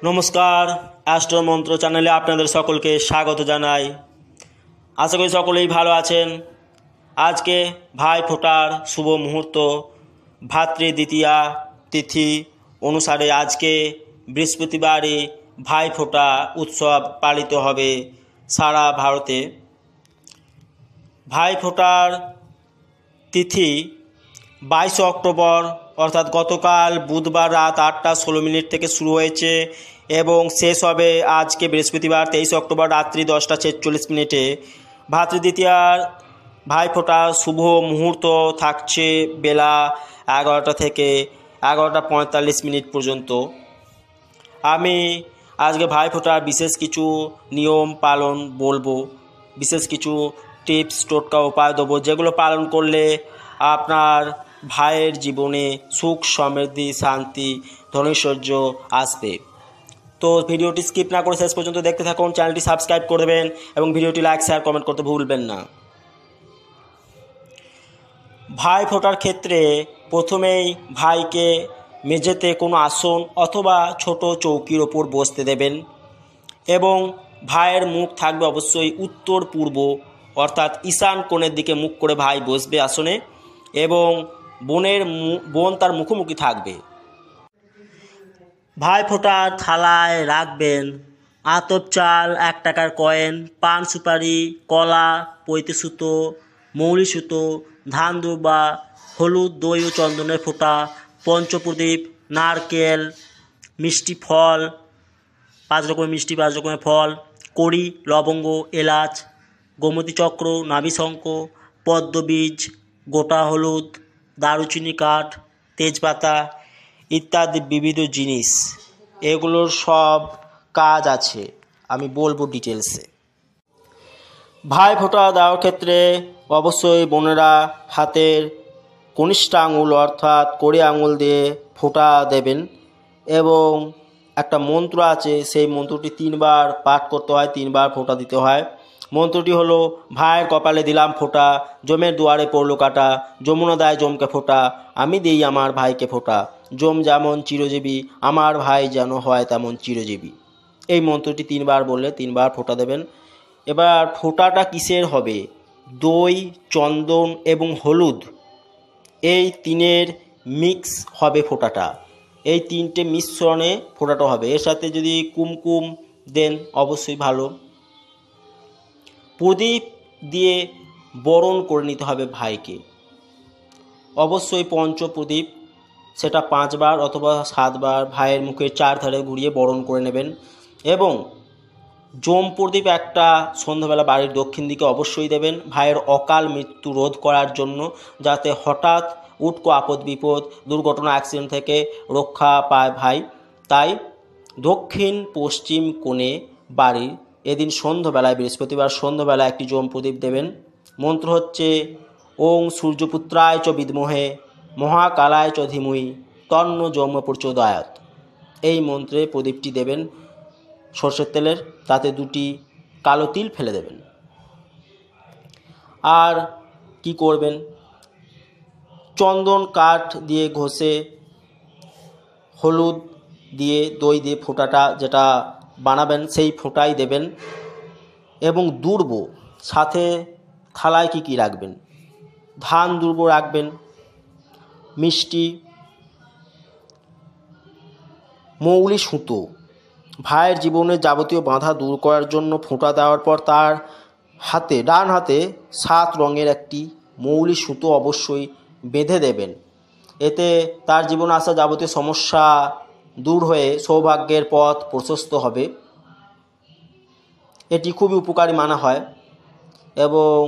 নমস্কার, অ্যাস্ট্রো মন্ত্র চ্যানেলে আপনাদের সকলকে স্বাগত জানাই। আশা করি সকলেই ভালো আছেন। আজকে ভাই ফোঁটার শুভ মুহূর্ত, ভাতৃদ্বিতীয়া তিথি অনুসারে আজকে বৃহস্পতিবারে ভাই ফোঁটা উৎসব পালিত হবে সারা ভারতে। ভাই ফোঁটার তিথি 22 অক্টোবর অর্থাৎ গতকাল বুধবার রাত 8:16 থেকে শুরু হয়েছে এবং শেষ হবে আজকে বৃহস্পতিবার 23 অক্টোবর রাত্রি 10:46। ভাতৃদ্বিতীয়ার ভাইফোঁটা শুভ মুহূর্ত থাকছে বেলা 11টা থেকে 11:45 পর্যন্ত। আমি আজকে ভাইফোঁটার বিশেষ কিছু নিয়ম পালন বলবো, বিশেষ কিছু টিপস টোটকা উপায় দেবো, যেগুলো পালন করলে আপনার ভাইয়ের জীবনে সুখ সমৃদ্ধি শান্তি ধনৈশ্বর্য আসবে। তো ভিডিওটি স্কিপ না করে শেষ পর্যন্ত দেখতে থাকুন। চ্যানেলটি সাবস্ক্রাইব করে দেবেন এবং ভিডিওটি লাইক শেয়ার কমেন্ট করতে ভুলবেন না। ভাই ফোঁটার ক্ষেত্রে প্রথমেই ভাইকে মেঝেতে কোনো আসন অথবা ছোট চৌকির ওপর বসতে দেবেন এবং ভাইয়ের মুখ থাকবে অবশ্যই উত্তর পূর্ব অর্থাৎ ঈশান কোণের দিকে মুখ করে ভাই বসবে আসনে এবং বোন তার মুখোমুখি থাকবে। ভাই ফোঁটার থালায় রাখবেন আতপ চাল, 1 টাকার কয়েন, পান সুপারি, কলা, পৈতে সুতো, মৌলি সুতো, ধান দুর্বা, হলুদ, দই ও চন্দনের ফোঁটা, পঞ্চপ্রদীপ, নারকেল, মিষ্টি ফল, 5 রকমের মিষ্টি, 5 রকমের ফল, কড়ি, লবঙ্গ, এলাচ, গোমতী চক্র, নাভিশঙ্খ, পদ্মবীজ, গোটা হলুদ, দারুচিনি কাঠ, তেজপাতা ইত্যাদি বিবিধ জিনিস। এগুলোর সব কাজ আছে, আমি বলবো ডিটেলসে। ভাই ফোঁটা দেওয়ার ক্ষেত্রে অবশ্যই বোনেরা হাতের কনিষ্ঠ আঙুল অর্থাৎ কড়ি আঙুল দিয়ে ফোঁটা দেবেন এবং একটা মন্ত্র আছে, সেই মন্ত্রটি 3 বার পাঠ করতে হয়, 3 বার ফোঁটা দিতে হয়। মন্ত্রটি হলো, ভাইয়ের কপালে দিলাম ফোঁটা, জমের দুয়ারে পড়লো কাটা, যমুনা দেয় জমকে ফোঁটা, আমি দিই আমার ভাইকে ফোঁটা, জম যেমন চিরজীবী, আমার ভাই যেন হয় তেমন চিরজীবী। এই মন্ত্রটি 3 বার বললে 3 বার ফোঁটা দেবেন। এবার ফোঁটাটা কিসের হবে? দই, চন্দন এবং হলুদ, এই 3-এর মিক্স হবে ফোঁটাটা। এই 3টে মিশ্রণে ফোঁটাটা হবে। এর সাথে যদি কুমকুম দেন অবশ্যই ভালো। প্রদীপ দিয়ে বরণ করে নিতে হবে ভাইকে, অবশ্যই পঞ্চপ্রদীপ, সেটা 5 বার অথবা 7 বার ভাইয়ের মুখের 4 ধারে ঘুরিয়ে বরণ করে নেবেন এবং জম প্রদীপ একটা সন্ধ্যাবেলা বাড়ির দক্ষিণ দিকে অবশ্যই দেবেন ভাইয়ের অকাল মৃত্যু রোধ করার জন্য, যাতে হঠাৎ উটকো আপদ বিপদ দুর্ঘটনা অ্যাক্সিডেন্ট থেকে রক্ষা পায় ভাই। তাই দক্ষিণ পশ্চিম কোণে বাড়ির এদিন সন্ধ্যাবেলায়, বৃহস্পতিবার সন্ধ্যাবেলায় একটি জম প্রদীপ দেবেন। মন্ত্র হচ্ছে, ওং সূর্যপুত্রায় চ বিদ্মহে মহাকালায় চ ধীমহি তন্ন যম প্রচোদয়াৎ। এই মন্ত্রে প্রদীপটি দেবেন সরষের তেলের, তাতে 2টি কালো তিল ফেলে দেবেন। আর কি করবেন? চন্দন কাঠ দিয়ে ঘষে হলুদ দিয়ে দই দিয়ে ফোঁটাটা যেটা বানাবেন সেই ফোঁটাই দেবেন এবং দুর্ব সাথে থালায় কি রাখবেন? ধান দুর্ব রাখবেন, মিষ্টি, মৌলি সুতো। ভাইয়ের জীবনের যাবতীয় বাধা দূর করার জন্য ফোঁটা দেওয়ার পর তার হাতে, ডান হাতে 7 রঙের একটি মৌলি সুতো অবশ্যই বেঁধে দেবেন। এতে তার জীবনে আসা যাবতীয় সমস্যা দূর হয়ে সৌভাগ্যের পথ প্রশস্ত হবে। এটি খুবই উপকারী মানা হয় এবং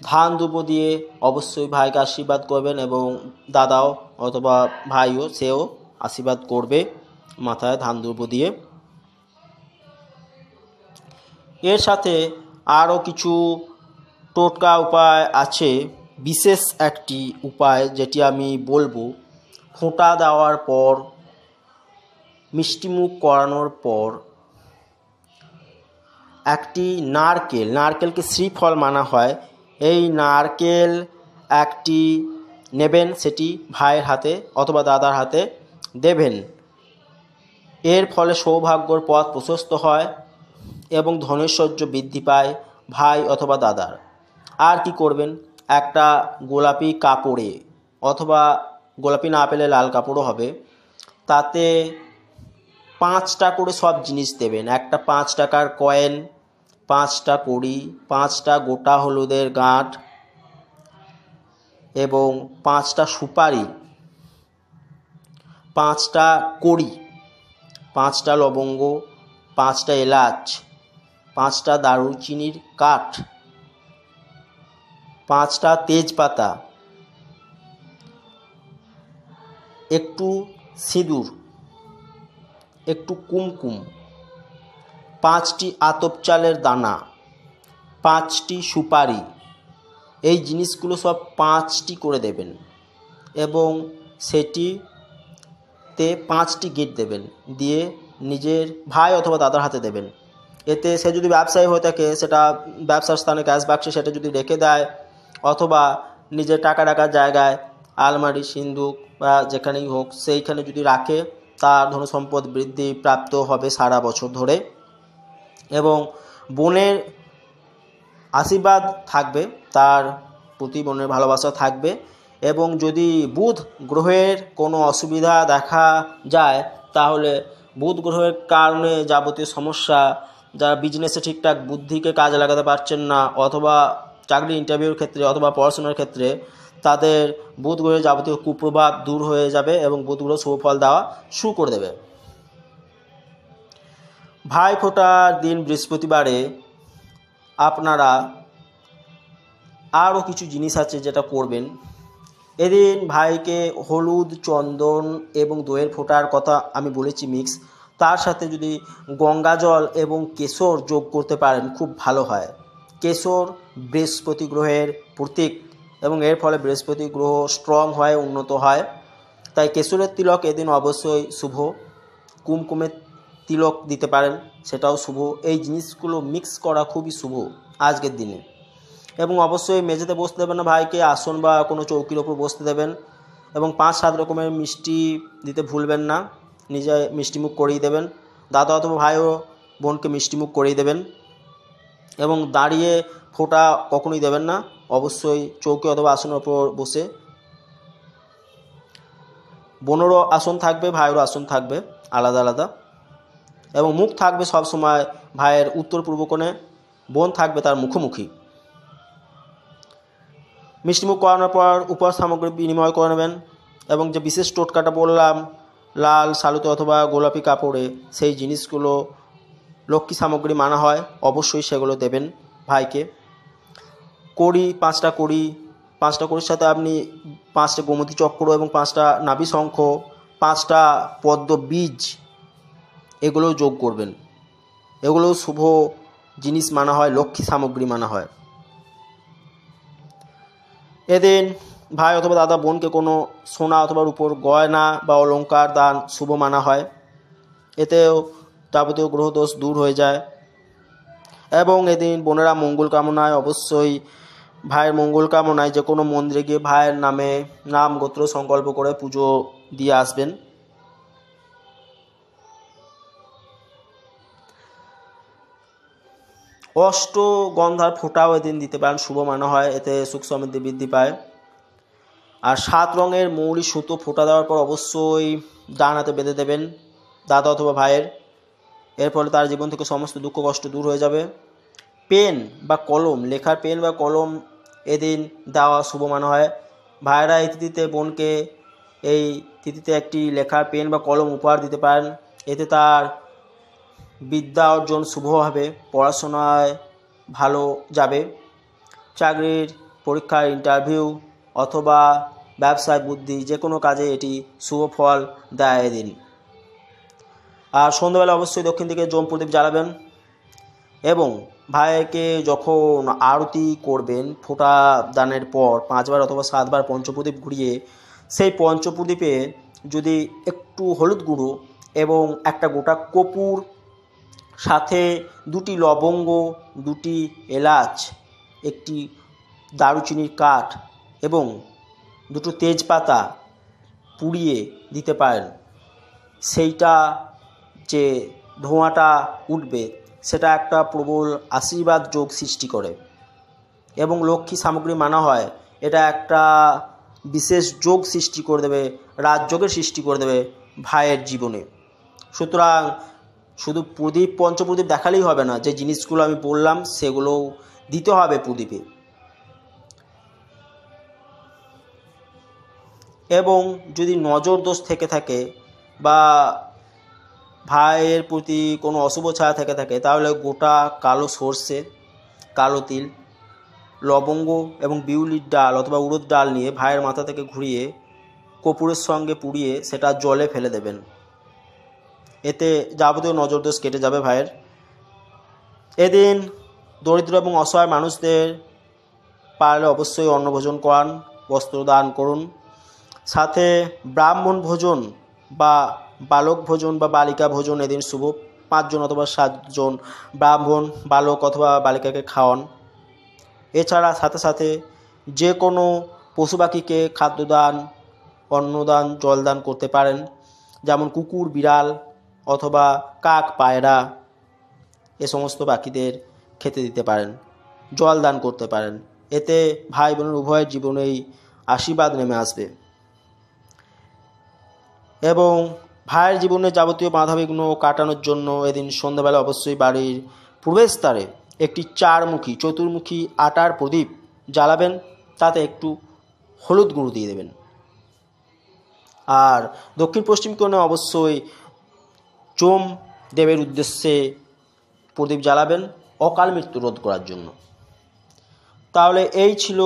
ধান দুর্ব দিয়ে অবশ্যই ভাইকে আশীর্বাদ করবেন এবং দাদাও অথবা ভাইও সেও আশীর্বাদ করবে মাথায় ধান দুর্ব দিয়ে। এর সাথে আরও কিছু টোটকা উপায় আছে। বিশেষ একটি উপায় যেটি আমি বলবো, ফোঁটা দেওয়ার পর মিষ্টিমুখ করানোর পর একটি নারকেলকে শ্রীফল মানা হয়, এই নারকেল একটি নেবেন, সেটি ভাইয়ের হাতে অথবা দাদার হাতে দেবেন এর ফলে সৌভাগ্যর পথ প্রশস্ত হয় এবং ধনৈশ্বর্য বৃদ্ধি পায় ভাই অথবা দাদার। আর কি করবেন, একটা গোলাপি কাপড়ে অথবা গোলাপি না পেলে লাল কাপড়ও হবে, তাতে 5টা করে সব জিনিস দেবেন। একটা 5 টাকার কয়েন, 5টা কড়ি, 5টা গোটা হলুদের গাঁট এবং 5টা সুপারি, 5টা কড়ি, 5টা লবঙ্গ, 5টা এলাচ, 5টা দারুচিনির কাঠ, 5টা তেজপাতা, একটু সিঁদুর, একটু কুমকুম, 5টি আতপ চালের দানা, 5টি সুপারি। এই জিনিসগুলো সব 5টি করে দেবেন এবং সেটিতে 5টি গিট দেবেন, দিয়ে নিজের ভাই অথবা দাদার হাতে দেবেন। এতে সে যদি ব্যবসায়ী হয়ে থাকে সেটা ব্যবসার স্থানে ক্যাশ বাক্সে সেটা যদি রেখে দেয়, অথবা নিজের টাকা রাখার জায়গায় আলমারি, সিন্দুক বা যেখানেই হোক সেইখানে যদি রাখে, তার ধনসম্পদ বৃদ্ধি প্রাপ্ত হবে সারা বছর ধরে এবং বোনের আশীর্বাদ থাকবে, তার প্রতি বোনের ভালোবাসা থাকবে। এবং যদি বুধ গ্রহের কোনো অসুবিধা দেখা যায়, তাহলে বুধ গ্রহের কারণে যাবতীয় সমস্যা, যারা বিজনেসে ঠিকঠাক বুদ্ধিকে কাজে লাগাতে পারছেন না, অথবা চাকরি ইন্টারভিউর ক্ষেত্রে অথবা পড়াশোনার ক্ষেত্রে, তাদের বুধ গ্রহের যাবতীয় কুপ্রভাব দূর হয়ে যাবে এবং বুধ গ্রহ শুভফল দেওয়া শুরু করে দেবে। ভাইফোঁটার দিন বৃহস্পতিবারে আপনারা আরও কিছু জিনিস আছে যেটা করবেন। এদিন ভাইকে হলুদ, চন্দন এবং দইয়ের ফোঁটার কথা আমি বলেছি মিক্স, তার সাথে যদি গঙ্গা জল এবং কেশর যোগ করতে পারেন খুব ভালো হয়। কেশর বৃহস্পতি গ্রহের প্রতীক এবং এর ফলে বৃহস্পতি গ্রহ স্ট্রং হয়, উন্নত হয়। তাই কেশরের তিলক এদিন অবশ্যই শুভ। কুমকুমের তিলক দিতে পারেন, সেটাও শুভ। এই জিনিসগুলো মিক্স করা খুবই শুভ আজকের দিনে। এবং অবশ্যই মেঝেতে বসতে দেবেন না ভাইকে, আসন বা কোনো চৌকির ওপর বসতে দেবেন। এবং 5-7 রকমের মিষ্টি দিতে ভুলবেন না, নিজে মিষ্টিমুখ করিয়ে দেবেন। দাদা অথবা ভাইও বোনকে মিষ্টিমুখ করিয়ে দেবেন। এবং দাঁড়িয়ে ফোঁটা কখনোই দেবেন না, অবশ্যই চৌকি অথবা আসনের ওপর বসে। বোনেরও আসন থাকবে, ভাইয়েরও আসন থাকবে আলাদা আলাদা। এবং মুখ থাকবে সব সময় ভাইয়ের উত্তর পূর্ব কোণে, বোন থাকবে তার মুখোমুখি। মিষ্টিমুখ করানোর পর উপহার সামগ্রী বিনিময় করে নেবেন এবং যে বিশেষ টোটকাটা বললাম লাল শালুতে অথবা গোলাপি কাপড়ে, সেই জিনিসগুলো লক্ষ্মী সামগ্রী মানা হয়, অবশ্যই সেগুলো দেবেন ভাইকে। কড়ি, 5টা কড়ি, 5টা কড়ির সাথে আপনি 5টা গোমতী চক্র এবং 5টা নাভি শঙ্খ, 5টা পদ্ম বীজ, এগুলো যোগ করবেন। এগুলো শুভ জিনিস মানা হয়, লক্ষ্মী সামগ্রী মানা হয়। এদিন ভাই অথবা দাদা বোনকে কোনো সোনা অথবা রূপোর গয়না বা অলংকার দান শুভ মানা হয়। এতেও যাবতীয় গ্রহদোষ দূর হয়ে যায়। এবং এদিন বোনেরা মঙ্গল কামনায়, অবশ্যই ভাইয়ের মঙ্গল কামনায় যে কোনো মন্দিরে গিয়ে ভাইয়ের নামে নাম গোত্র সংকল্প করে পুজো দিয়ে আসবেন। অষ্টগন্ধার ফোঁটাও এদিন দিতে পারেন, শুভ মানা হয়, এতে সুখ সমৃদ্ধি বৃদ্ধি পায়। আর 7 রঙের মৌরি সুতো ফোঁটা দেওয়ার পর অবশ্যই ডান হাতে বেঁধে দেবেন দাদা অথবা ভাইয়ের। এর ফলে তার জীবন থেকে সমস্ত দুঃখ কষ্ট দূর হয়ে যাবে। পেন বা কলম, লেখার পেন বা কলম এদিন দেওয়া শুভ মানা হয়। ভাইয়েরা এই তিথিতে বোনকে এই তিথিতে একটি লেখার পেন বা কলম উপহার দিতে পারেন। এতে তার বিদ্যা অর্জন শুভ হবে, পড়াশোনায় ভালো যাবে। চাকরির পরীক্ষার ইন্টারভিউ অথবা ব্যবসায় বুদ্ধি, যে কোনো কাজে এটি শুভ ফল দেয় এদিন। আর সন্ধ্যাবেলা অবশ্যই দক্ষিণ দিকে জম প্রদীপ জ্বালাবেন এবং ভাইকে যখন আরতি করবেন ফোঁটা দানের পর 5 বার অথবা 7 বার পঞ্চপ্রদীপ ঘুরিয়ে, সেই পঞ্চপ্রদীপে যদি একটু হলুদ গুঁড়ো এবং একটা গোটা কর্পূর, সাথে 2টি লবঙ্গ, 2টি এলাচ, একটি দারুচিনির কাঠ এবং 2টো তেজপাতা পুড়িয়ে দিতে পারেন, সেইটা যে ধোঁয়াটা উঠবে সেটা একটা প্রবল আশীর্বাদ যোগ সৃষ্টি করে এবং লক্ষ্মী সামগ্রী মানা হয় এটা একটা বিশেষ যোগ সৃষ্টি করে দেবে, রাজযোগের সৃষ্টি করে দেবে ভাইয়ের জীবনে। সুতরাং শুধু প্রদীপ পঞ্চপ্রদীপ দেখালেই হবে না, যে জিনিসগুলো আমি বললাম সেগুলো দিতে হবে প্রদীপে। এবং যদি নজর দোষ থেকে থাকে বা ভাইয়ের প্রতি কোনো অশুভ ছায়া থেকে থাকে তাহলে গোটা কালো সর্ষে, কালো তিল, লবঙ্গ এবং বিউলির ডাল অথবা উড়দ ডাল নিয়ে ভাইয়ের মাথা থেকে ঘুরিয়ে কর্পূরের সঙ্গে পুড়িয়ে সেটা জলে ফেলে দেবেন। এতে যাবতীয় নজরদোষ কেটে যাবে ভাইয়ের। এদিন দরিদ্র এবং অসহায় মানুষদের পারলে অবশ্যই অন্নভোজন করান, বস্ত্র দান করুন। সাথে ব্রাহ্মণ ভোজন বা বালক ভোজন বা বালিকা ভোজন এদিন শুভ। 5 জন অথবা 7 জন ব্রাহ্মণ বালক অথবা বালিকাকে খাওয়ান। এছাড়া সাথে সাথে যে কোনো পশু পাখিকে খাদ্যদান, অন্নদান, জলদান করতে পারেন। যেমন কুকুর, বিড়াল অথবা কাক, পায়রা এ সমস্ত পাখিদের খেতে দিতে পারেন, জল দান করতে পারেন। এতে ভাই বোনের উভয়ের জীবনেই আশীর্বাদ নেমে আসবে এবং ভাইয়ের জীবনে যাবতীয় বাধাবিঘ্ন কাটানোর জন্য এদিন সন্ধ্যাবেলা অবশ্যই বাড়ির প্রবেশদ্বারে একটি 4মুখী চতুর্মুখী আটার প্রদীপ জ্বালাবেন, তাতে একটু হলুদ গুঁড়ো দিয়ে দেবেন। আর দক্ষিণ পশ্চিম কোণে অবশ্যই যম দেবের উদ্দেশ্যে প্রদীপ জ্বালাবেন অকাল মৃত্যু রোধ করার জন্য। তাহলে এই ছিল